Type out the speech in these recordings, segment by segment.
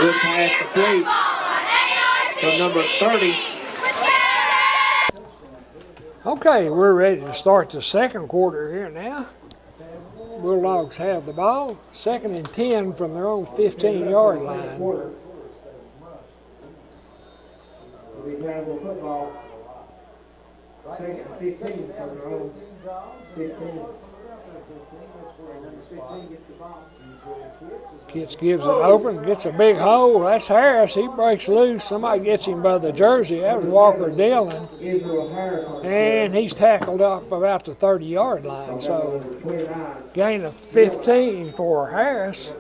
Good pass complete from number 30. Okay, we're ready to start the second quarter here now. Bulldogs have the ball. 2nd and 10 from their own 15-yard line. Tazewell football. 2nd and 15 from their own 15. Kitts gives it open, gets a big hole. That's Harris. He breaks loose. Somebody gets him by the jersey. That was Walker Dillon. And he's tackled up about the 30-yard line. So gain of 15 for Harris.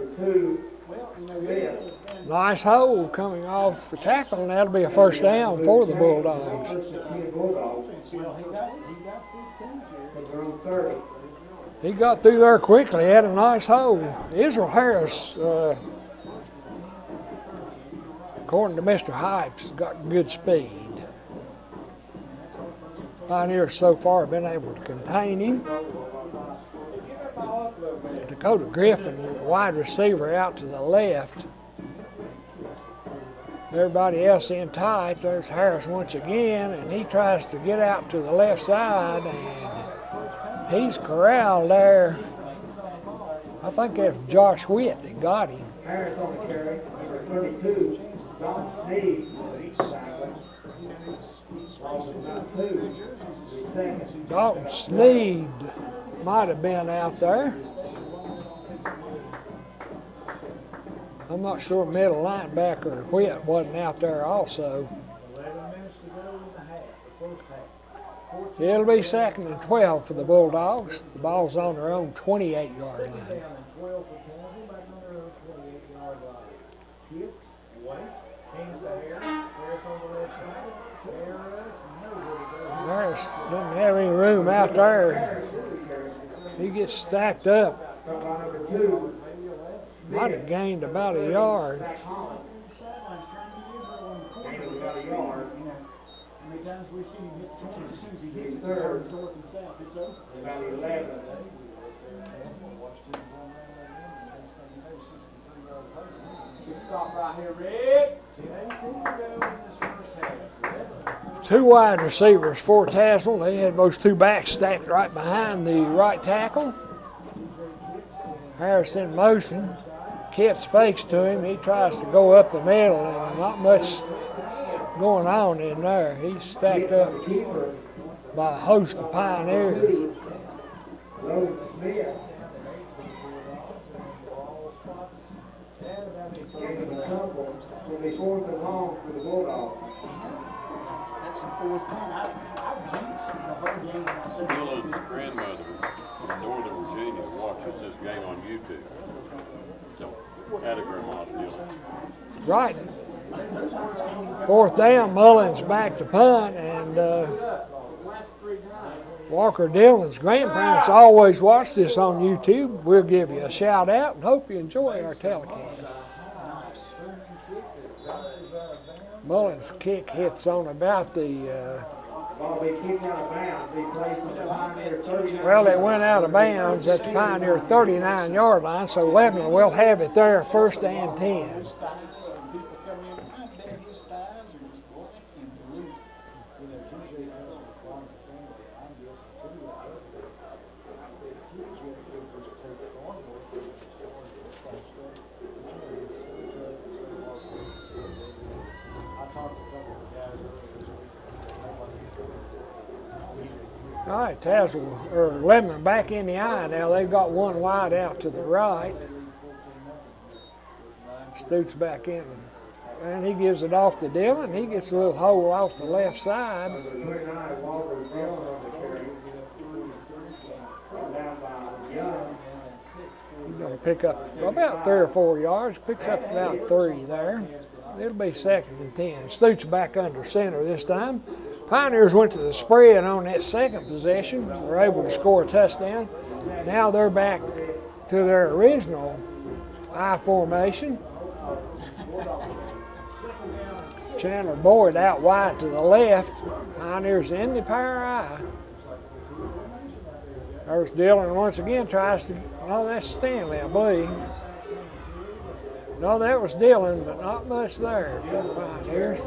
Nice hole coming off the tackle, and that'll be a first down for the Bulldogs. He got through there quickly, had a nice hole. Israel Harris, according to Mr. Hypes, got good speed. Pioneers so far have been able to contain him. Dakota Griffin, wide receiver, out to the left. Everybody else in tight. There's Harris once again, and he tries to get out to the left side, and he's corralled there. I think that's Josh Witt that got him. Harris on the carry, number 32, Dalton Sneed. Dalton Sneed might have been out there. I'm not sure middle linebacker Witt wasn't out there also. It'll be 2nd and 12 for the Bulldogs. The ball's on their own 28-yard line. Harris doesn't have any room out there. He gets stacked up. Might have gained about a yard. Times we see him hit the corner, as soon as he hits it, the north and south, it's over. About 11. Stop right here, Rick. 2 wide receivers for Tazewell. They had those 2 backs stacked right behind the right tackle. Harris in motion. Kitts fakes to him. He tries to go up the middle, and not much going on in there. He's stacked up by a host of Pioneers. That's the 4th time. I jinxed the whole game. I said, Dylan's grandmother in Northern Virginia watches this game on YouTube. So, had a grandma Dylan. Right. 4th down, Mullins back to punt, and Walker Dillon's grandparents always watch this on YouTube. We'll give you a shout out and hope you enjoy our telecast. Mullins' kick hits on about the well, it went out of bounds at the Pioneer 39-yard line, so Lebanon will have it there, 1st and 10. All right, Tazewell, or Lebanon back in the eye now. They've got 1 wide out to the right. Stoots back in, and he gives it off to Dillon. He gets a little hole off the left side. He's going to pick up about 3 or 4 yards. Picks up about 3 there. It'll be 2nd and 10. Stoots back under center this time. Pioneers went to the spread on that 2nd possession. Were able to score a touchdown. Now they're back to their original I formation. Chandler Boyd out wide to the left. Pioneers in the power I. There's Dillon once again tries to, oh, that's Stanley, I believe. No, that was Dillon, but not much there for the Pioneers.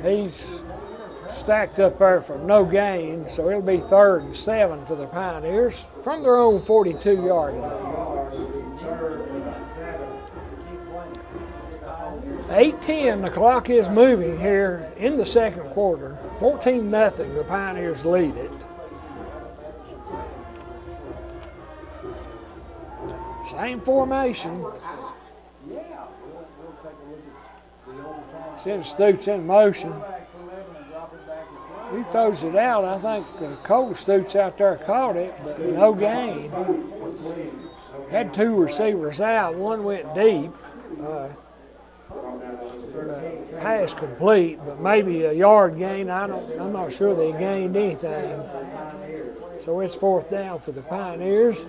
He's stacked up there for no gain, so it'll be 3rd and 7 for the Pioneers from their own 42-yard line. 8:10, the clock is moving here in the second quarter. 14-0, the Pioneers lead it. Same formation. Send Stoots in motion. He throws it out. I think Cole Stoots out there caught it, but no gain. Had 2 receivers out. One went deep. Pass complete, but maybe a yard gain. I'm not sure they gained anything. So it's 4th down for the Pioneers.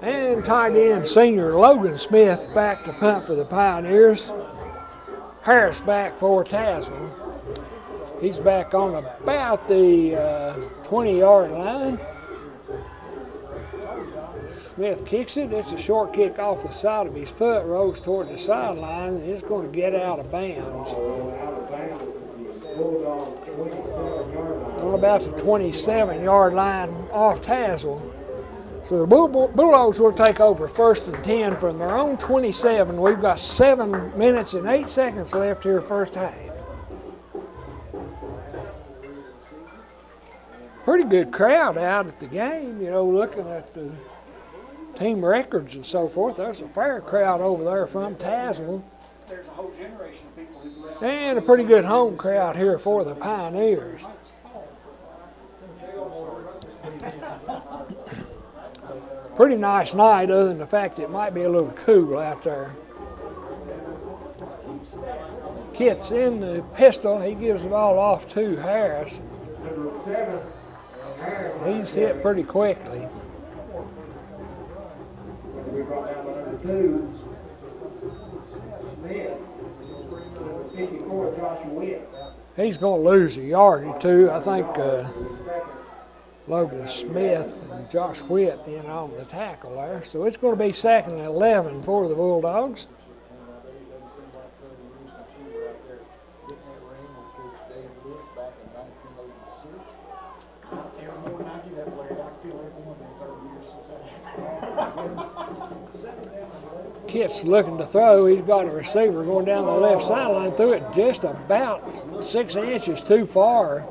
And tight end senior Logan Smith back to punt for the Pioneers. Harris back for Tazewll. He's back on about the 20-yard line. Smith kicks it. It's a short kick off the side of his foot, rolls toward the sideline, and it's going to get out of bounds. On about the 27-yard line off Tazewll. So the Bulldogs will take over 1st and 10 from their own 27. We've got 7 minutes and 8 seconds left here first half. Pretty good crowd out at the game, you know, looking at the team records and so forth. There's a fair crowd over there from Tazewll. There's a whole generation of people who listen. And a pretty good home crowd here for the Pioneers. Pretty nice night, other than the fact it might be a little cool out there. Kit's in the pistol. He gives the ball off to Harris. He's hit pretty quickly. We brought down number 2, Smith. 54, Joshua Witt. He's going to lose a yard or two. I think Logan Smith and Josh Witt in on the tackle there. So it's going to be 2nd and 11 for the Bulldogs. Kit's looking to throw. He's got a receiver going down the left sideline, threw it just about 6 inches too far.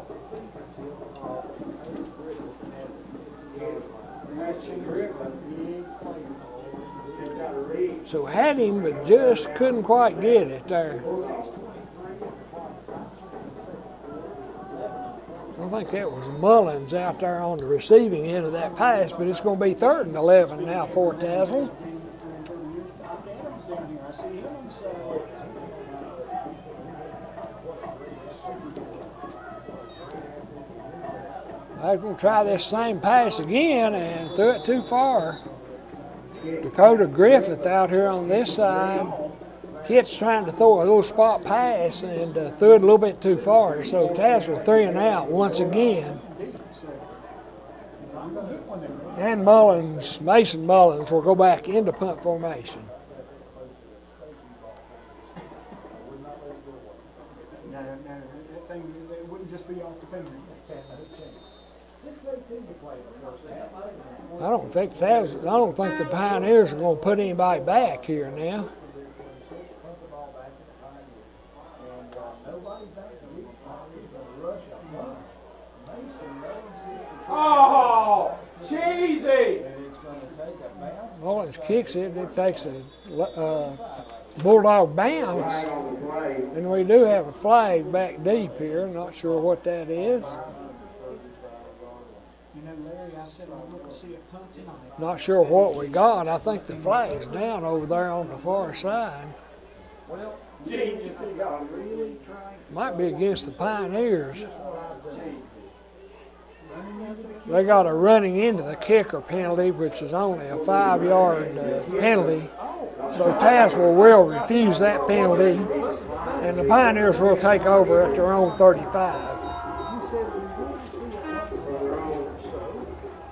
So had him, but just couldn't quite get it there. I think that was Mullins out there on the receiving end of that pass, but it's going to be 3rd and 11 now for Tazewll. They're going to try this same pass again and threw it too far. Dakota Griffith out here on this side. Kit's trying to throw a little spot pass and threw it a little bit too far. So Tazewell 3 and out once again. And Mullins, Mason Mullins, will go back into punt formation. No, that thing, it wouldn't just be off the finger. I don't think the Pioneers are going to put anybody back here now. Oh, cheesy! Mullins kicks it. It takes a Bulldog bounce. And we do have a flag back deep here. Not sure what that is. You know, Larry, I said I want to see a punt tonight. Not sure what we got. I think the flag's down over there on the far side. Well, genius, he got really trying. Might be against the Pioneers. They got a running into the kicker penalty, which is only a 5-yard penalty. So Tazewell will refuse that penalty, and the Pioneers will take over at their own 35.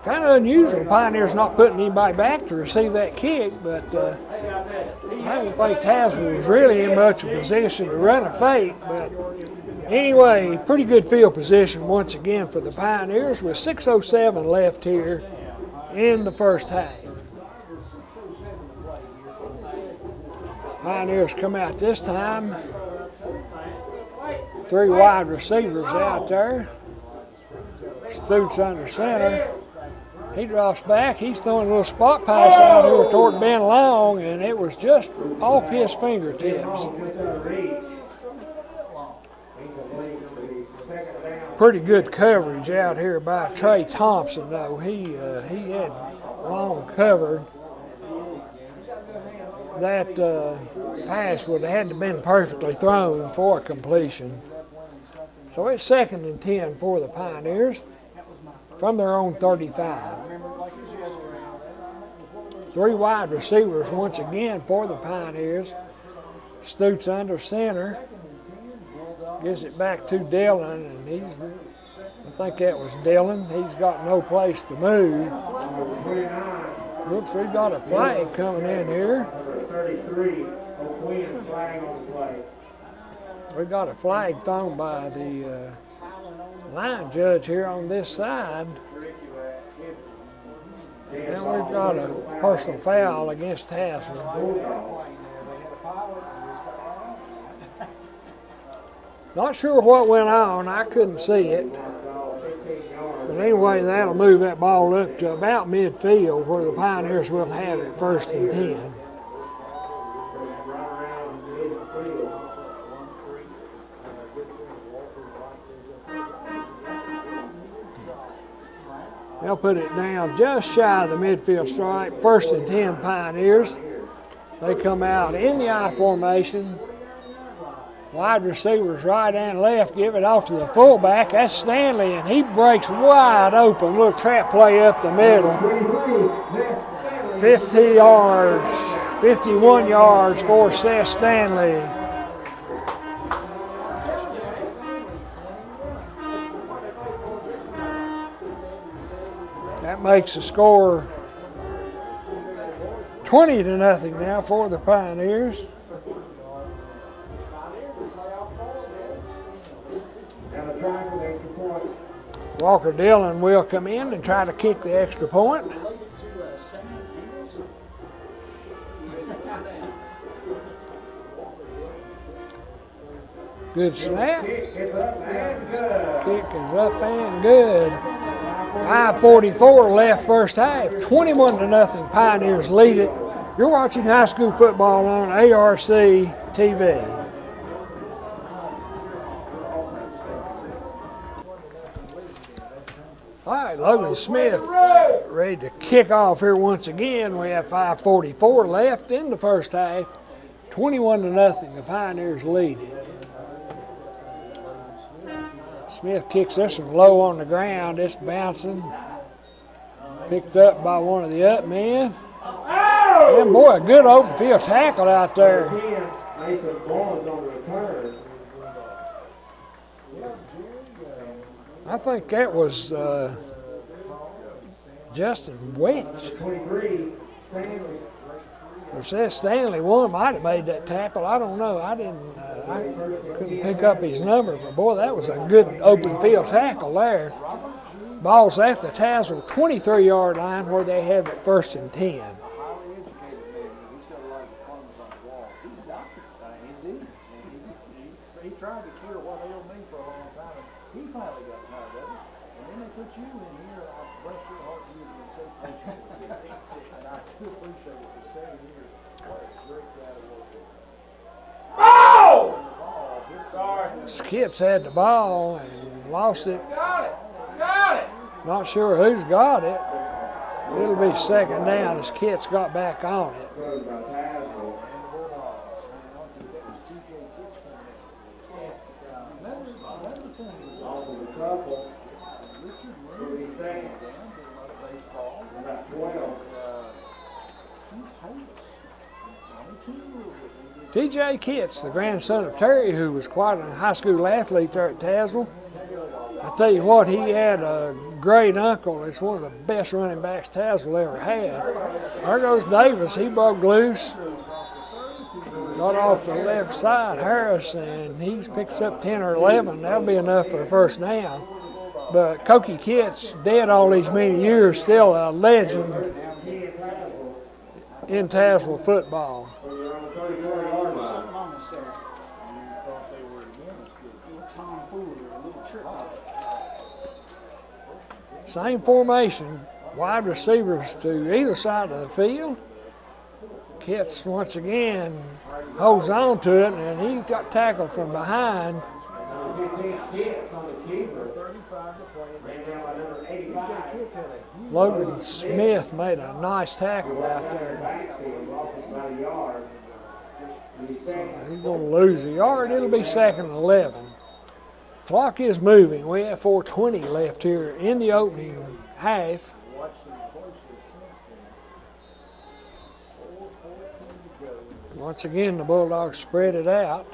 Kind of unusual. Pioneers not putting anybody back to receive that kick, but I don't think Tazewll was really in much of a position to run a fake. But anyway, pretty good field position once again for the Pioneers with 6:07 left here in the first half. Pioneers come out this time. 3 wide receivers out there. Stoots under center. He drops back. He's throwing a little spot pass out here toward Ben Long, and it was just off his fingertips. Pretty good coverage out here by Trey Thompson, though. He had Long covered. That pass would have had to have been perfectly thrown for completion. So it's 2nd and 10 for the Pioneers from their own 35. 3 wide receivers once again for the Pioneers. Stoots under center. Gives it back to Dillon, and I think that was Dillon. He's got no place to move. Whoops, we've got a flag coming in here. 33, O'Quinn, flag on the play. We got a flag thrown by the line judge here on this side. And we've got a personal foul against Tazewll. Not sure what went on. I couldn't see it. But anyway, that'll move that ball up to about midfield where the Pioneers will have it 1st and 10. They'll put it down just shy of the midfield stripe. 1st and 10 Pioneers. They come out in the I formation. Wide receivers right and left. Give it off to the fullback. That's Stanley, and he breaks wide open. Little trap play up the middle. 50 yards, 51 yards for Seth Stanley. That makes the score 20-0 now for the Pioneers. Walker Dillon will come in and try to kick the extra point. Good snap. Kick is up and good. 5:44 left first half. 21-0. Pioneers lead it. You're watching high school football on ARC TV. All right, Logan Smith ready to kick off here once again. We have 5:44 left in the first half. 21-0. The Pioneers lead it. Smith kicks this one low on the ground. It's bouncing. Picked up by one of the up men. And boy, a good open field tackle out there. I think that was Justin Welch. Or Seth Stanley, one might have made that tackle. I don't know. I couldn't pick up his number, but boy, that was a good open field tackle there. Ball's at the Tazewll 23-yard line where they have it 1st and 10. He tried to cure what ailed me for a long time, and he finally got tired of it. And then they put you in here, and I bless your heart, you have been so patient with me. And I do appreciate it for 7 years. What a great guy to work with. Oh! Sorry. Skits had the ball and lost it. Got it! Got it! Not sure who's got it. It'll be 2nd down as Kits got back on it. T.J. Kits, the grandson of Terry, who was quite a high school athlete there at Tazewll. I tell you what, he had a great uncle. It's one of the best running backs Tazewll ever had. There goes Davis. He broke loose. Got off the left side, Harris, and he picks up 10 or 11. That'll be enough for a first down. But Koki Kitts, dead all these many years, still a legend in Tazewell football. Same formation, wide receivers to either side of the field. Kitts once again holds on to it, and he got tackled from behind. Logan Smith made a nice tackle out there. So he's going to lose a yard. It'll be 2nd and 11. Clock is moving. We have 4:20 left here in the opening half. Once again, the Bulldogs spread it out.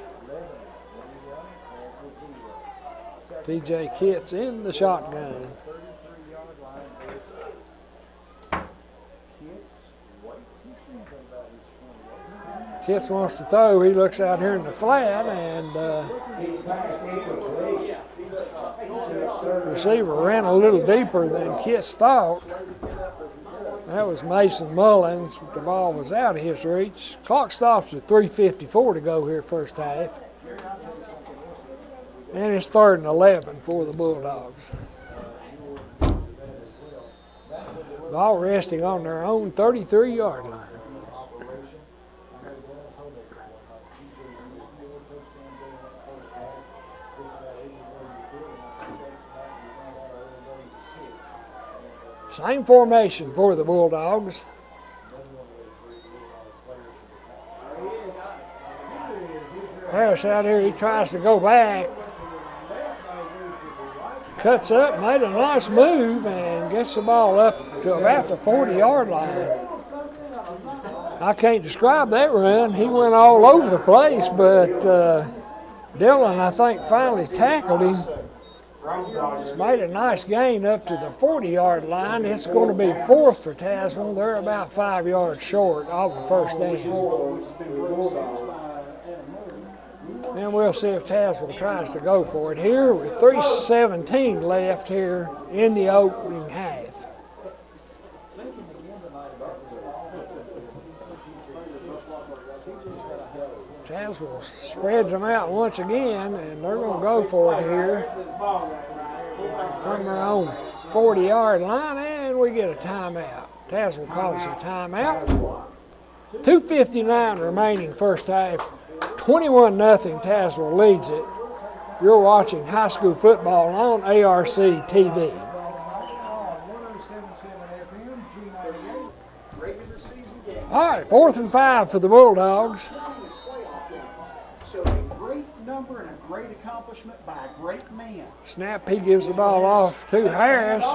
TJ Kitts in the shotgun. Kitts wants to throw. He looks out here in the flat, and receiver ran a little deeper than Kitts thought. That was Mason Mullins. The ball was out of his reach. Clock stops at 3:54 to go here first half. And it's 3rd and 11 for the Bulldogs. Ball resting on their own 33-yard line. Same formation for the Bulldogs. Harris out here, he tries to go back. Cuts up, made a nice move, and gets the ball up to about the 40-yard line. I can't describe that run. He went all over the place, but Dillon, I think, finally tackled him. Made a nice gain up to the 40-yard line. It's going to be 4th for Tazewell. They're about 5 yards short of the first down. And we'll see if Tazewell tries to go for it here with 3:17 left here in the opening half. Tazewell spreads them out once again, and they're going to go for it here from their own 40-yard line, and we get a timeout. Tazewell calls a timeout. 2:59 remaining first half. 21-0, Tazewell leads it. You're watching high school football on ARC TV. All right, 4th and 5 for the Bulldogs. So a great number and a great accomplishment by a great man. Snap, he gives the ball off to Harris.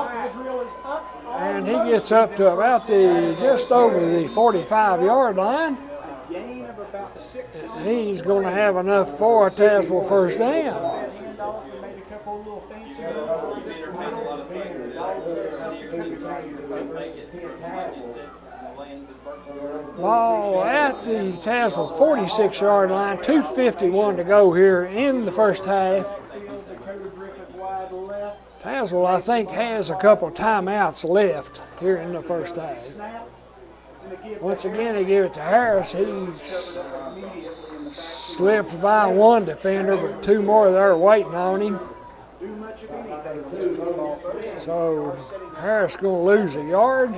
And he gets up to about just over the 45-yard line. Gain of about 6. He's going to have enough for a Tazewell first down. Ball at the Tazewell 46-yard line, 2:51 to go here in the first half. Tazewell, I think, has a couple timeouts left here in the first half. Once again, he gave it to Harris. He slipped by one defender, but 2 more there waiting on him. So Harris going to lose a yard.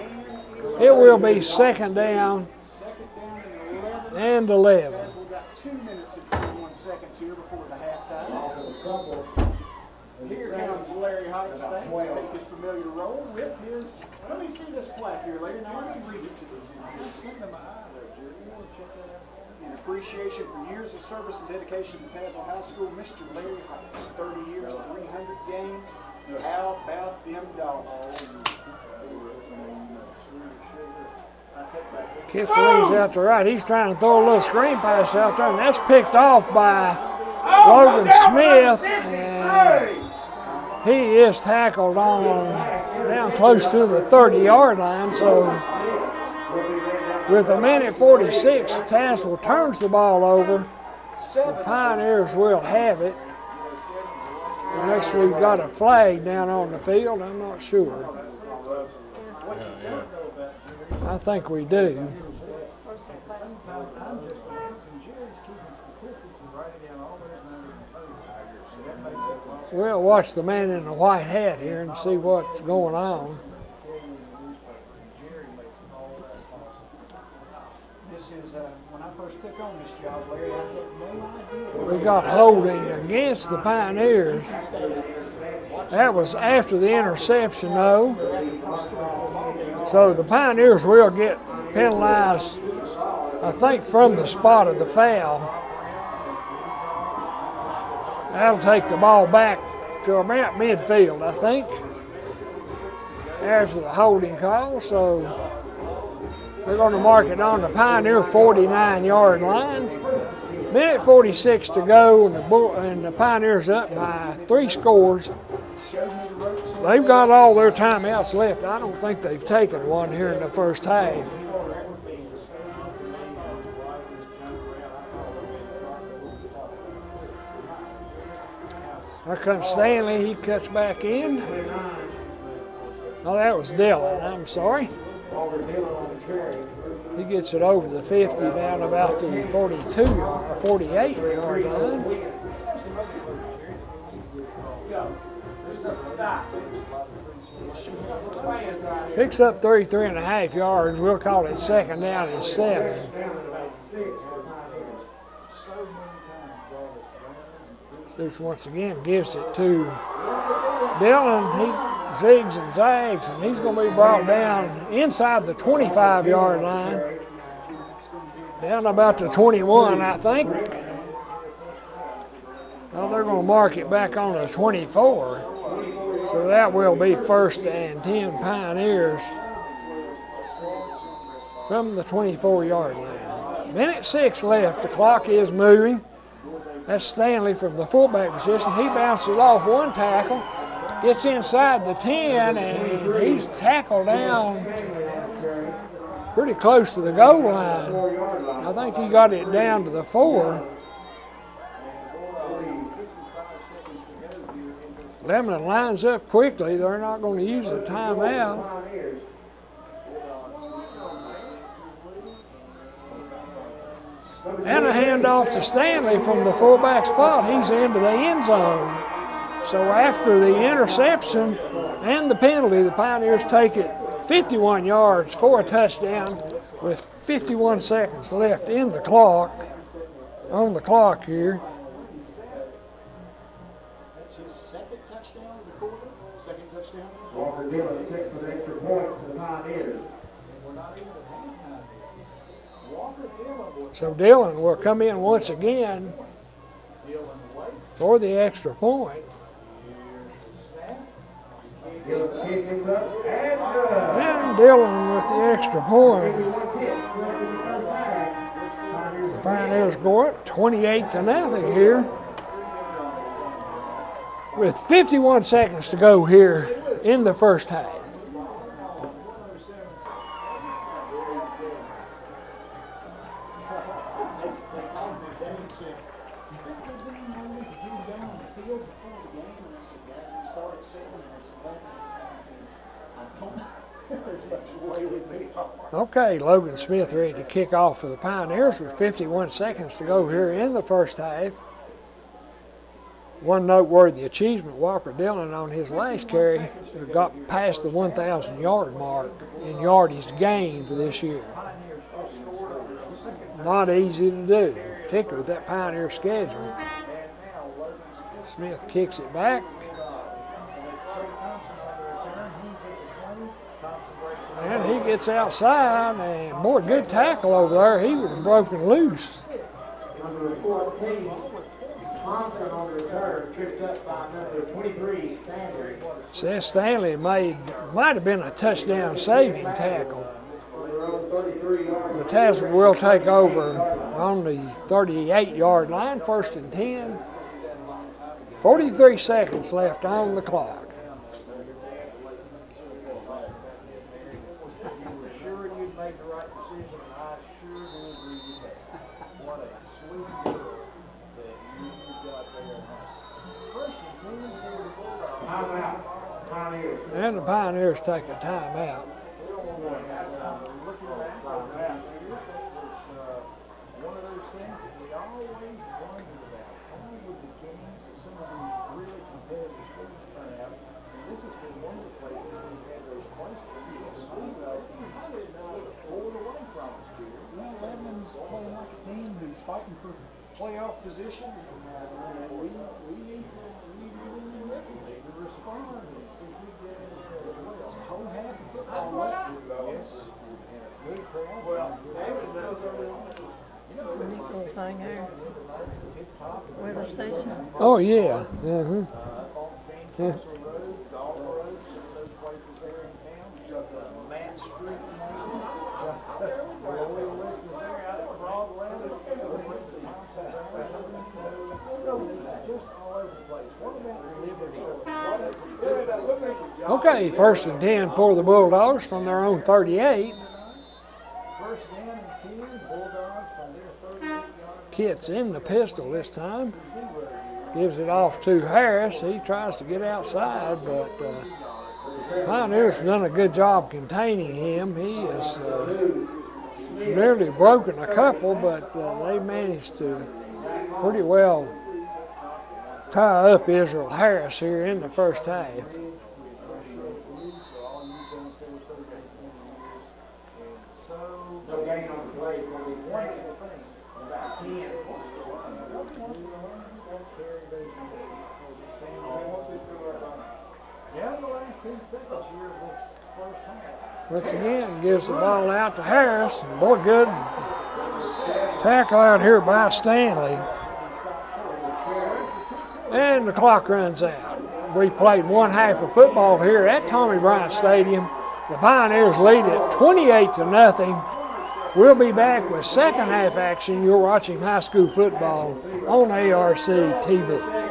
It will be 2nd down and 11. We've got 2 minutes and 21 seconds here before the halftime. Here comes Larry Heights back to take his familiar role with his. Let me see this plaque here, Larry. Now let me read it to the in appreciation for years of service and dedication to Tazewell High School, Mr. Larry Heights, 30 years, 300 games. How about them dogs? Kitts leads out to right. He's trying to throw a little screen pass out there, and that's picked off by Logan Smith. And He is tackled on down close to the 30-yard line, so with a minute 46, Tazewell turns the ball over. The Pioneers will have it. Unless we've got a flag down on the field, I'm not sure. I think we do. We'll watch the man in the white hat here and see what's going on. This is when I first took on this job, Larry, I had no idea. We got holding against the Pioneers. That was after the interception, though. So the Pioneers will get penalized, I think, from the spot of the foul. That'll take the ball back to about midfield, I think, after the holding call. So they're going to mark it on the Pioneer 49-yard line. Minute 46 to go, and the Pioneers up by 3 scores. They've got all their timeouts left. I don't think they've taken one here in the first half. Here comes Stanley. He cuts back in. Oh, that was Dillon. I'm sorry. He gets it over the 50 down about the 48-yard line. Picks up 33.5 yards. We'll call it second down and 7. Stoops once again gives it to Dillon. He zigs and zags, and he's going to be brought down inside the 25-yard line. Down about the 21, I think. Well, they're going to mark it back on the 24. So that will be 1st and 10 Pioneers from the 24-yard line. Minute 6 left. The clock is moving. That's Stanley from the fullback position. He bounces off one tackle, gets inside the 10, and he's tackled down pretty close to the goal line. I think he got it down to the 4. Lebanon lines up quickly. They're not going to use a timeout. And a handoff to Stanley from the fullback spot. He's into the end zone. So after the interception and the penalty, the Pioneers take it 51 yards for a touchdown with 51 seconds left in the clock, on the clock here. That's his second touchdown of the quarter. Second touchdown. Walker Dillon 6 with an extra point to the Pioneers. We're not even at halftime. Walker Dillon. So Dillon will come in once again for the extra point. And Dillon with the extra point. The Pioneers go up 28-0 here. With 51 seconds to go here in the first half. Okay, Logan Smith ready to kick off for the Pioneers with 51 seconds to go here in the first half. One noteworthy achievement, Walker Dillon on his last carry got past the 1,000-yard mark in yardage gained for this year. Not easy to do, particularly with that Pioneer schedule. Smith kicks it back. And he gets outside, and boy, good tackle over there. He was broken loose. Number 14, Thompson on the return, tripped up by number 23, Stanley. Seth Stanley might have been a touchdown saving tackle. The Tazewell will take over on the 38-yard line, 1st and 10. 43 seconds left on the clock. You were sure you'd made the right decision, and I sure do agree with that. What a sweet girl that you got there. First and 10 for the Bulldogs. Timeout. Pioneers. And the Pioneers take a timeout. Looking back on that, it was one of those things that we always wondered about. How would the game, some of these really competitive schools turn out? And this has been one of the places we've had those close games. Pulled away from us, Jerry. Well, Lebanon's playing like a team who's fighting for playoff position, and we need To respond and see if we get in there as well. whole half of football left. Yes, and a good crowd. Well, David knows early on. It's a neat little thing there. Weather station. Oh, yeah. Uh-huh. On Castle Road, Golf Road, some of those places there in town. Matt Street, Royal Listeners there out at Frogland. Just all over the place. What about Liberty? Okay, first and 10 for the Bulldogs from their own 38. First down and 10, Bulldogs from their 38-yard Kit's in the pistol this time. Gives it off to Harris. He tries to get outside, but Pioneers have done a good job containing him. He has nearly broken a couple, but they managed to pretty well tie up Israel Harris here in the first half. No gain on the play. It's going to be second. About 10. Down the last 10 seconds here of this first half. Once again, gives the ball out to Harris. And boy, good tackle out here by Stanley. And the clock runs out. We played one half of football here at Tommy Bryant Stadium. The Pioneers lead it 28-0. We'll be back with second half action. You're watching high school football on ARC TV.